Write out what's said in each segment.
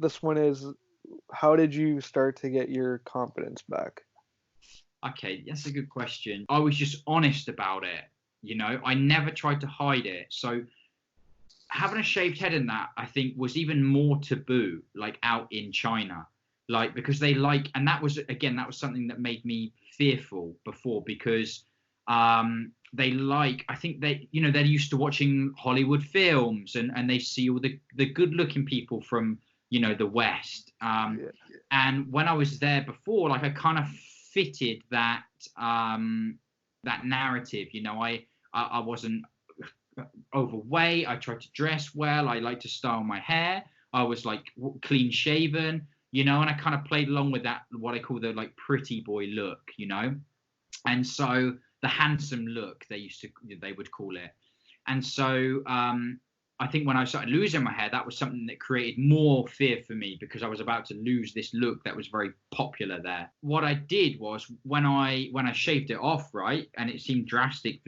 this one is, how did you start to get your confidence back? Okay, that's a good question. I was just honest about it. I never tried to hide it. So having a shaved head in that, I think, was even more taboo, like out in China, like because and that was something that made me fearful before, because I think they're used to watching Hollywood films, and they see all the good looking people from the West. Yeah. And when I was there before, like I kind of fitted that narrative. I wasn't overweight. I tried to dress well. I liked to style my hair. I was like clean shaven, and I kind of played along with that, what I call the like pretty boy look, and so the handsome look they would call it. And so I think when I started losing my hair, that was something that created more fear for me, because I was about to lose this look that was very popular there. What I did was, when I shaved it off, right, and it seemed drastic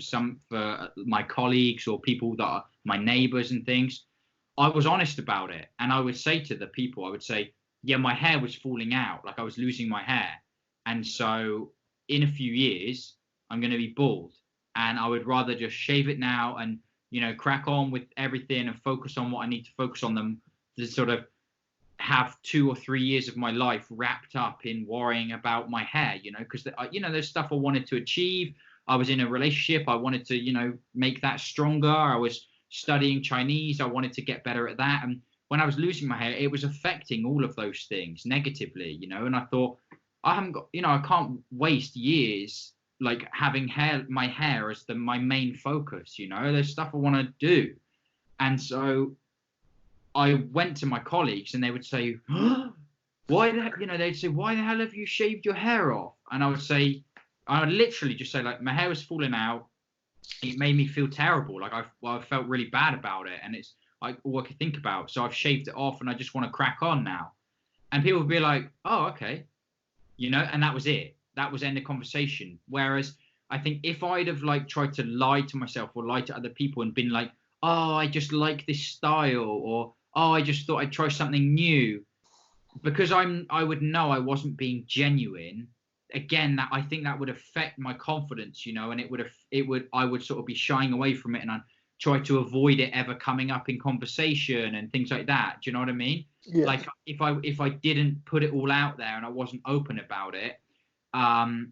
for my colleagues or people that are my neighbors and things, I was honest about it. And I would say to the people, I would say, yeah, my hair was falling out, like I was losing my hair. And so in a few years, I'm going to be bald. And I would rather just shave it now and crack on with everything and focus on what I need to focus on, them to sort of have 2 or 3 years of my life wrapped up in worrying about my hair, because there's stuff I wanted to achieve. I was in a relationship. I wanted to, make that stronger. I was studying Chinese. I wanted to get better at that. And when I was losing my hair, it was affecting all of those things negatively, and I thought, I haven't got, I can't waste years like having my hair as my main focus. There's stuff I want to do. And so I went to my colleagues, and they would say, they'd say, why the hell have you shaved your hair off? And I would literally just say, like, my hair was falling out. It made me feel terrible. Like I felt really bad about it, and it's like all I could think about. So I've shaved it off, and I just want to crack on now. And people would be like, oh, okay. And that was it. That was end of conversation. Whereas I think if I'd have like tried to lie to myself or lie to other people and been like, oh, I just like this style, or oh, I just thought I'd try something new, because I would know I wasn't being genuine. Again, that I think that would affect my confidence, and I would sort of be shying away from it, and I'd try to avoid it ever coming up in conversation and things like that. Do you know what I mean? Yeah. Like if I didn't put it all out there and I wasn't open about it,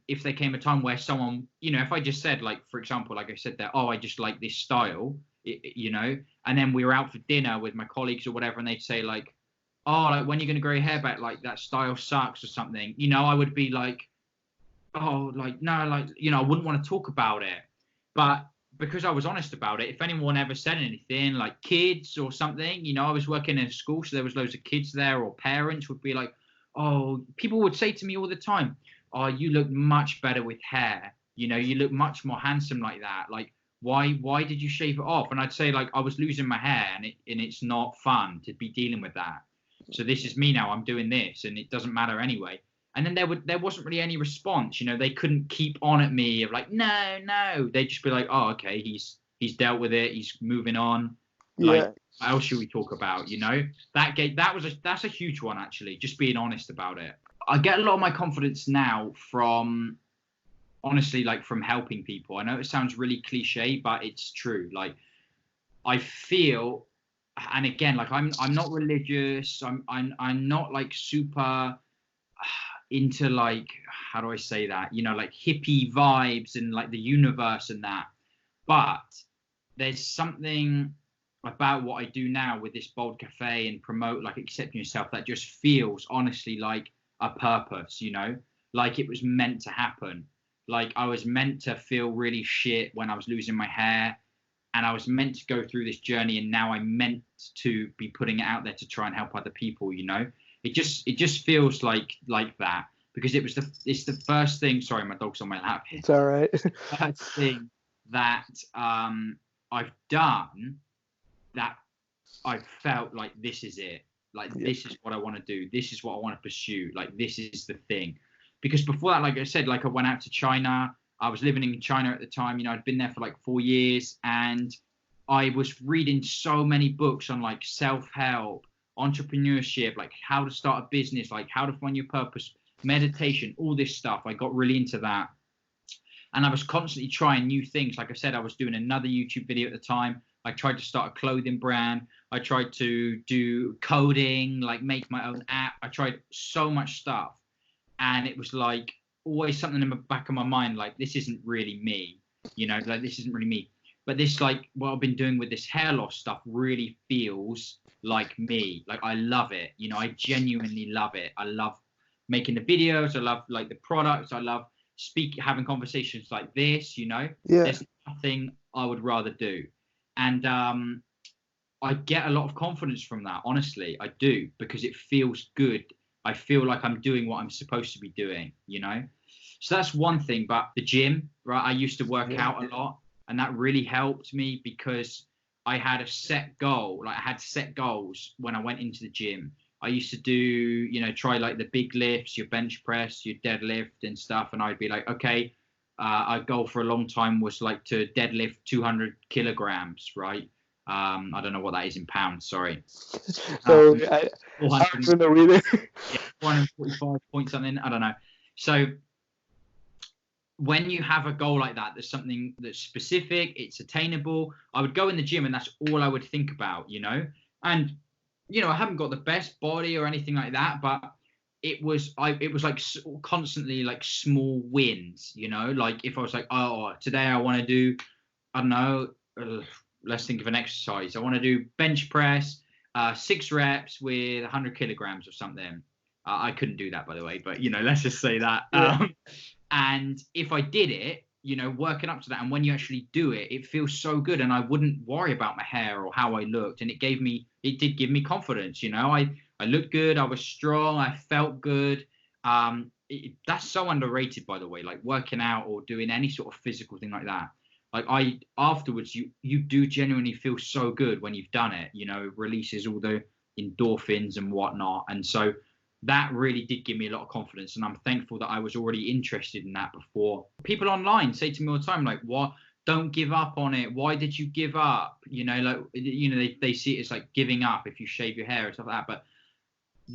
if there came a time where someone, if I just said, like, for example, like I said there, oh, I just like this style, and then we were out for dinner with my colleagues or whatever, and they'd say like, oh, like, when are you going to grow your hair back? Like, that style sucks or something. I would be like, oh, like, no, like, I wouldn't want to talk about it. But because I was honest about it, if anyone ever said anything, like kids or something, I was working in a school, so there was loads of kids there, or parents would be like, oh, people would say to me all the time, oh, you look much better with hair. You look much more handsome like that. Like, why did you shave it off? And I'd say, like, I was losing my hair, and it's not fun to be dealing with that. So this is me now. I'm doing this, and it doesn't matter anyway. And then there wasn't really any response. They couldn't keep on at me of like, no. They'd just be like, oh, okay, he's dealt with it. He's moving on. Yeah. Like, what else should we talk about? That's a huge one, actually. Just being honest about it. I get a lot of my confidence now from, honestly, like, from helping people. I know it sounds really cliche, but it's true. Like, I feel, and again, like, I'm not religious. I'm not like super into, like, how do I say that? Like hippie vibes and like the universe and that. But there's something about what I do now with this Baldcafe and promote, like, accepting yourself, that just feels honestly like a purpose, like it was meant to happen. Like, I was meant to feel really shit when I was losing my hair, and I was meant to go through this journey, and now I'm meant to be putting it out there to try and help other people. It just feels like that, because it's the first thing. Sorry, my dog's on my lap here. It's all right. First thing that I've done that I felt like this is it. Like, this is what I want to do. This is what I want to pursue. Like, this is the thing. Because before that, like I said, like, I went out to China. I was living in China at the time. I'd been there for like 4 years, and I was reading so many books on like self-help, entrepreneurship, like how to start a business, like how to find your purpose, meditation, all this stuff. I got really into that. And I was constantly trying new things. Like I said, I was doing another YouTube video at the time. I tried to start a clothing brand. I tried to do coding, like make my own app. I tried so much stuff. And it was like always something in the back of my mind, like, this isn't really me, like this isn't really me. But this, like, what I've been doing with this hair loss stuff really feels like me. Like, I love it. I genuinely love it. I love making the videos. I love, like, the products. I love having conversations like this, There's nothing I would rather do. And I get a lot of confidence from that. Honestly, I do, because it feels good. I feel like I'm doing what I'm supposed to be doing, So that's one thing. But the gym, right? I used to work out a lot, and that really helped me because I had a set goal. Like, I had set goals when I went into the gym. I used to do, try like the big lifts, your bench press, your deadlift and stuff. And I'd be like, okay, our goal for a long time was like to deadlift 200 kilograms, right? I don't know what that is in pounds, sorry. So I don't know either. Yeah, 445 point something, I don't know. So when you have a goal like that, there's something that's specific, it's attainable. I would go in the gym and that's all I would think about, And I haven't got the best body or anything like that, but it was like constantly like small wins, like if I was like, oh, today I want to do, I don't know, let's think of an exercise. I want to do bench press, 6 reps with 100 kilograms or something. I couldn't do that, by the way, but let's just say that. Yeah. And if I did it, working up to that, and when you actually do it, it feels so good, and I wouldn't worry about my hair or how I looked, and it did give me confidence. I looked good, I was strong, I felt good. That's so underrated, by the way, like working out or doing any sort of physical thing like that. Like, afterwards, you do genuinely feel so good when you've done it. It releases all the endorphins and whatnot, and so that really did give me a lot of confidence, and I'm thankful that I was already interested in that before. People online say to me all the time, like, what? Don't give up on it. Why did you give up? They see it as like giving up if you shave your hair and stuff like that.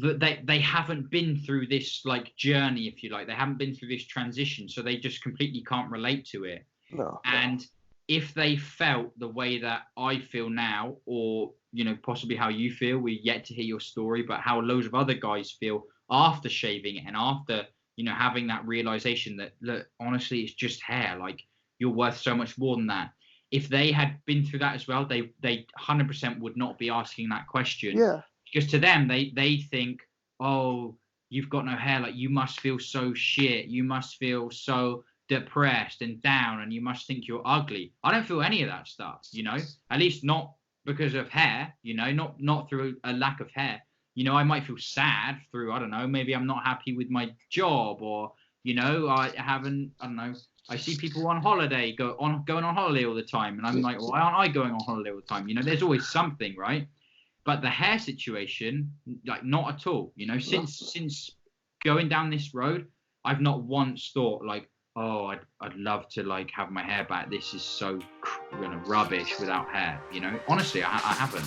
But they haven't been through this like journey, if you like. They haven't been through this transition, so they just completely can't relate to it. No. And if they felt the way that I feel now, or possibly how you feel, we're yet to hear your story, but how loads of other guys feel after shaving it and after having that realization that, look, honestly, it's just hair, like, you're worth so much more than that. If they had been through that as well, they 100% would not be asking that question. Yeah. Because to them, they think, oh, you've got no hair, like, you must feel so shit, you must feel so depressed and down, and you must think you're ugly. I don't feel any of that stuff, at least not because of hair, not through a lack of hair. I might feel sad through, I don't know, maybe I'm not happy with my job, or I don't know, I see people on holiday going on holiday all the time, and I'm like, why aren't I going on holiday all the time? There's always something, right? But the hair situation, like, not at all. Since going down this road, I've not once thought like, oh, I'd love to like have my hair back. This is so rubbish without hair. Honestly, I haven't.